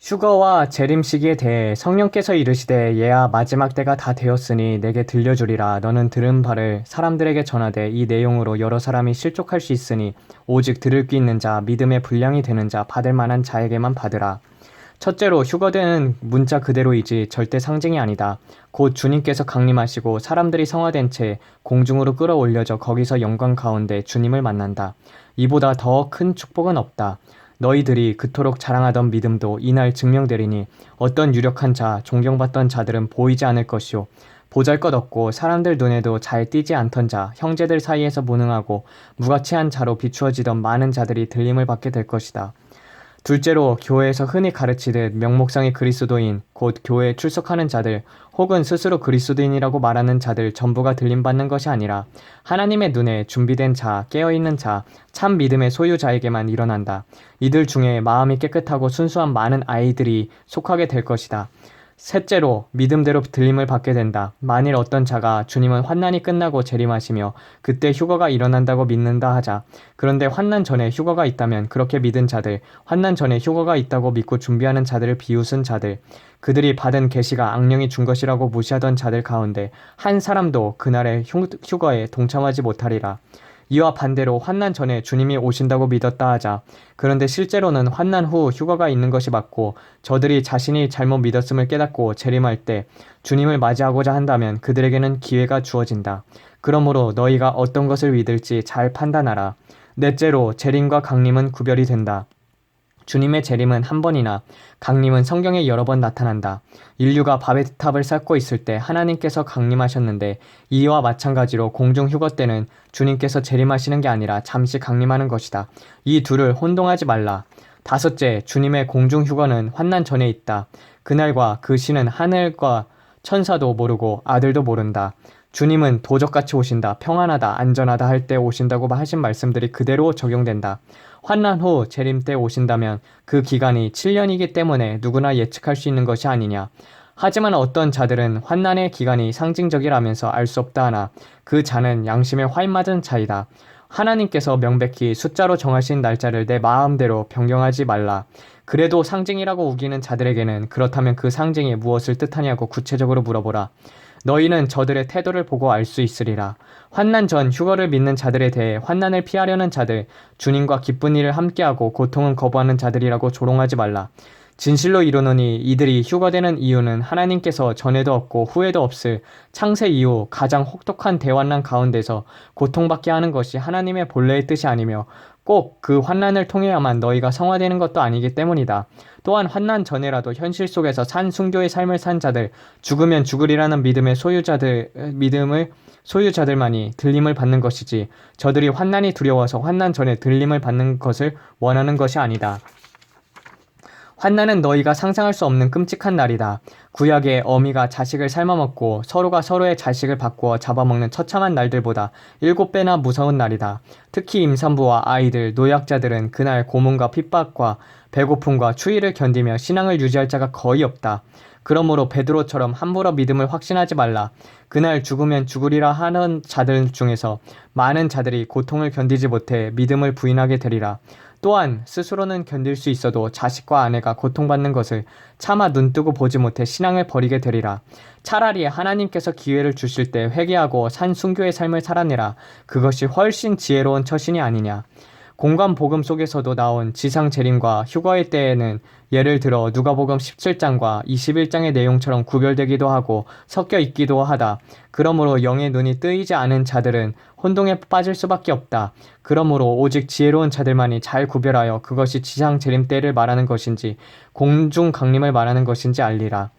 휴거와 재림 시기에 대해 성령께서 이르시되 얘야 마지막 때가 다 되었으니 내게 들려주리라. 너는 들은 바를 사람들에게 전하되 이 내용으로 여러 사람이 실족할 수 있으니 오직 들을 귀 있는 자 믿음의 분량이 되는 자 받을 만한 자에게만 받으라. 첫째로 휴거되는 문자 그대로이지 절대 상징이 아니다. 곧 주님께서 강림하시고 사람들이 성화된 채 공중으로 끌어올려져 거기서 영광 가운데 주님을 만난다. 이보다 더 큰 축복은 없다. 너희들이 그토록 자랑하던 믿음도 이날 증명되리니 어떤 유력한 자, 존경받던 자들은 보이지 않을 것이요. 보잘것없고 사람들 눈에도 잘 띄지 않던 자, 형제들 사이에서 무능하고 무가치한 자로 비추어지던 많은 자들이 들림을 받게 될 것이다. 둘째로 교회에서 흔히 가르치듯 명목상의 그리스도인, 곧 교회에 출석하는 자들, 혹은 스스로 그리스도인이라고 말하는 자들 전부가 들림받는 것이 아니라 하나님의 눈에 준비된 자, 깨어있는 자, 참 믿음의 소유자에게만 일어난다. 이들 중에 마음이 깨끗하고 순수한 많은 아이들이 속하게 될 것이다. 셋째로 믿음대로 들림을 받게 된다. 만일 어떤 자가 주님은 환난이 끝나고 재림하시며 그때 휴거가 일어난다고 믿는다 하자. 그런데 환난 전에 휴거가 있다면 그렇게 믿은 자들, 환난 전에 휴거가 있다고 믿고 준비하는 자들을 비웃은 자들, 그들이 받은 계시가 악령이 준 것이라고 무시하던 자들 가운데 한 사람도 그날의 휴거에 동참하지 못하리라. 이와 반대로 환난 전에 주님이 오신다고 믿었다 하자. 그런데 실제로는 환난 후 휴거가 있는 것이 맞고 저들이 자신이 잘못 믿었음을 깨닫고 재림할 때 주님을 맞이하고자 한다면 그들에게는 기회가 주어진다. 그러므로 너희가 어떤 것을 믿을지 잘 판단하라. 넷째로 재림과 강림은 구별이 된다. 주님의 재림은 한 번이나 강림은 성경에 여러 번 나타난다. 인류가 바벨탑을 쌓고 있을 때 하나님께서 강림하셨는데 이와 마찬가지로 공중 휴거 때는 주님께서 재림하시는 게 아니라 잠시 강림하는 것이다. 이 둘을 혼동하지 말라. 다섯째, 주님의 공중 휴거는 환난 전에 있다. 그날과 그 시는 하늘과 천사도 모르고 아들도 모른다. 주님은 도적같이 오신다, 평안하다, 안전하다 할 때 오신다고 하신 말씀들이 그대로 적용된다. 환난 후 재림 때 오신다면 그 기간이 7년이기 때문에 누구나 예측할 수 있는 것이 아니냐. 하지만 어떤 자들은 환난의 기간이 상징적이라면서 알 수 없다 하나 그 자는 양심에 화인 맞은 자이다. 하나님께서 명백히 숫자로 정하신 날짜를 내 마음대로 변경하지 말라. 그래도 상징이라고 우기는 자들에게는 그렇다면 그 상징이 무엇을 뜻하냐고 구체적으로 물어보라. 너희는 저들의 태도를 보고 알 수 있으리라. 환난 전 휴거를 믿는 자들에 대해 환난을 피하려는 자들, 주님과 기쁜 일을 함께하고 고통은 거부하는 자들이라고 조롱하지 말라. 진실로 이르노니 이들이 휴거되는 이유는 하나님께서 전에도 없고 후에도 없을 창세 이후 가장 혹독한 대환난 가운데서 고통받게 하는 것이 하나님의 본래의 뜻이 아니며 꼭 그 환난을 통해야만 너희가 성화되는 것도 아니기 때문이다. 또한 환난 전에라도 현실 속에서 산 순교의 삶을 산 자들, 죽으면 죽으리라는 믿음을 소유자들만이 들림을 받는 것이지 저들이 환난이 두려워서 환난 전에 들림을 받는 것을 원하는 것이 아니다. 환난은 너희가 상상할 수 없는 끔찍한 날이다. 구약의 어미가 자식을 삶아먹고 서로가 서로의 자식을 바꾸어 잡아먹는 처참한 날들보다 7배나 무서운 날이다. 특히 임산부와 아이들, 노약자들은 그날 고문과 핍박과 배고픔과 추위를 견디며 신앙을 유지할 자가 거의 없다. 그러므로 베드로처럼 함부로 믿음을 확신하지 말라. 그날 죽으면 죽으리라 하는 자들 중에서 많은 자들이 고통을 견디지 못해 믿음을 부인하게 되리라. 또한 스스로는 견딜 수 있어도 자식과 아내가 고통받는 것을 차마 눈뜨고 보지 못해 신앙을 버리게 되리라. 차라리 하나님께서 기회를 주실 때 회개하고 산 순교의 삶을 살아내라. 그것이 훨씬 지혜로운 처신이 아니냐. 공간 복음 속에서도 나온 지상 재림과 휴거의 때에는 예를 들어 누가복음 17장과 21장의 내용처럼 구별되기도 하고 섞여 있기도 하다. 그러므로 영의 눈이 뜨이지 않은 자들은 혼동에 빠질 수밖에 없다. 그러므로 오직 지혜로운 자들만이 잘 구별하여 그것이 지상 재림 때를 말하는 것인지 공중 강림을 말하는 것인지 알리라.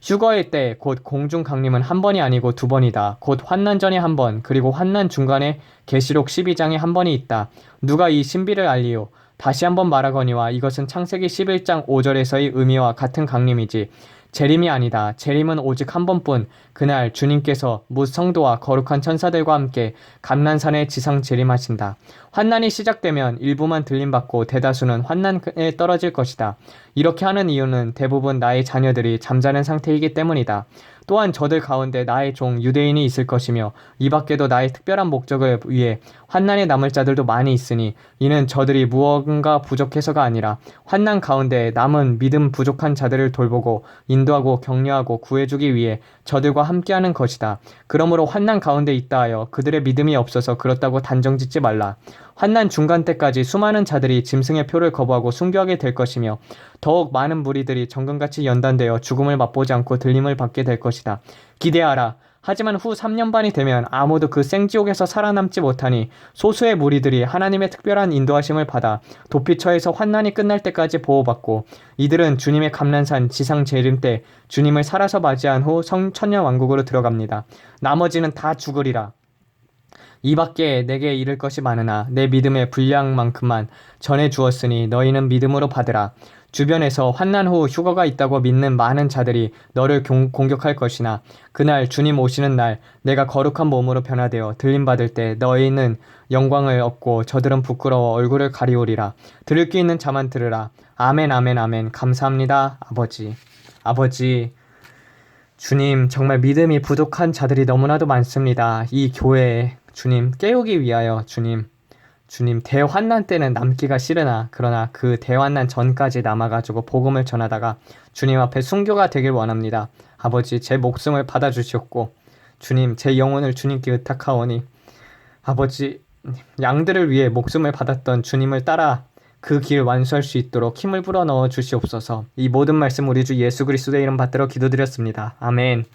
휴거의 때 곧 공중 강림은 한 번이 아니고 두 번이다. 곧 환난 전에 한 번, 그리고 환난 중간에 계시록 12장에 한 번이 있다. 누가 이 신비를 알리요? 다시 한번 말하거니와 이것은 창세기 11장 5절에서의 의미와 같은 강림이지. 재림이 아니다. 재림은 오직 한 번뿐. 그날 주님께서 무 성도와 거룩한 천사들과 함께 감난산에 지상 재림하신다. 환난이 시작되면 일부만 들림받고 대다수는 환난에 떨어질 것이다. 이렇게 하는 이유는 대부분 나의 자녀들이 잠자는 상태이기 때문이다. 또한 저들 가운데 나의 종 유대인이 있을 것이며 이 밖에도 나의 특별한 목적을 위해 환난에 남을 자들도 많이 있으니 이는 저들이 무언가 부족해서가 아니라 환난 가운데 남은 믿음 부족한 자들을 돌보고 인도하고 격려하고 구해주기 위해 저들과 함께하는 것이다. 그러므로 환난 가운데 있다 하여 그들의 믿음이 없어서 그렇다고 단정짓지 말라. 환난 중간 때까지 수많은 자들이 짐승의 표를 거부하고 순교하게 될 것이며 더욱 많은 무리들이 정금같이 연단되어 죽음을 맛보지 않고 들림을 받게 될 것이다. 기대하라. 하지만 후 3년 반이 되면 아무도 그 생지옥에서 살아남지 못하니 소수의 무리들이 하나님의 특별한 인도하심을 받아 도피처에서 환난이 끝날 때까지 보호받고 이들은 주님의 감난산 지상 재림 때 주님을 살아서 맞이한 후 천년왕국으로 들어갑니다. 나머지는 다 죽으리라. 이 밖에 내게 이를 것이 많으나 내 믿음의 분량만큼만 전해 주었으니 너희는 믿음으로 받으라. 주변에서 환난 후 휴거가 있다고 믿는 많은 자들이 너를 공격할 것이나 그날 주님 오시는 날 내가 거룩한 몸으로 변화되어 들림받을 때 너희는 영광을 얻고 저들은 부끄러워 얼굴을 가리우리라. 들을 귀 있는 자만 들으라. 아멘 아멘 아멘. 감사합니다 아버지. 아버지, 주님, 정말 믿음이 부족한 자들이 너무나도 많습니다. 이 교회에 주님 깨우기 위하여 주님 대환난 때는 남기가 싫으나 그러나 그 대환난 전까지 남아가지고 복음을 전하다가 주님 앞에 순교가 되길 원합니다. 아버지, 제 목숨을 받아주시옵고 주님, 제 영혼을 주님께 의탁하오니 아버지, 양들을 위해 목숨을 받았던 주님을 따라 그 길 완수할 수 있도록 힘을 불어넣어 주시옵소서. 이 모든 말씀 우리 주 예수 그리스도의 이름 받들어 기도드렸습니다. 아멘.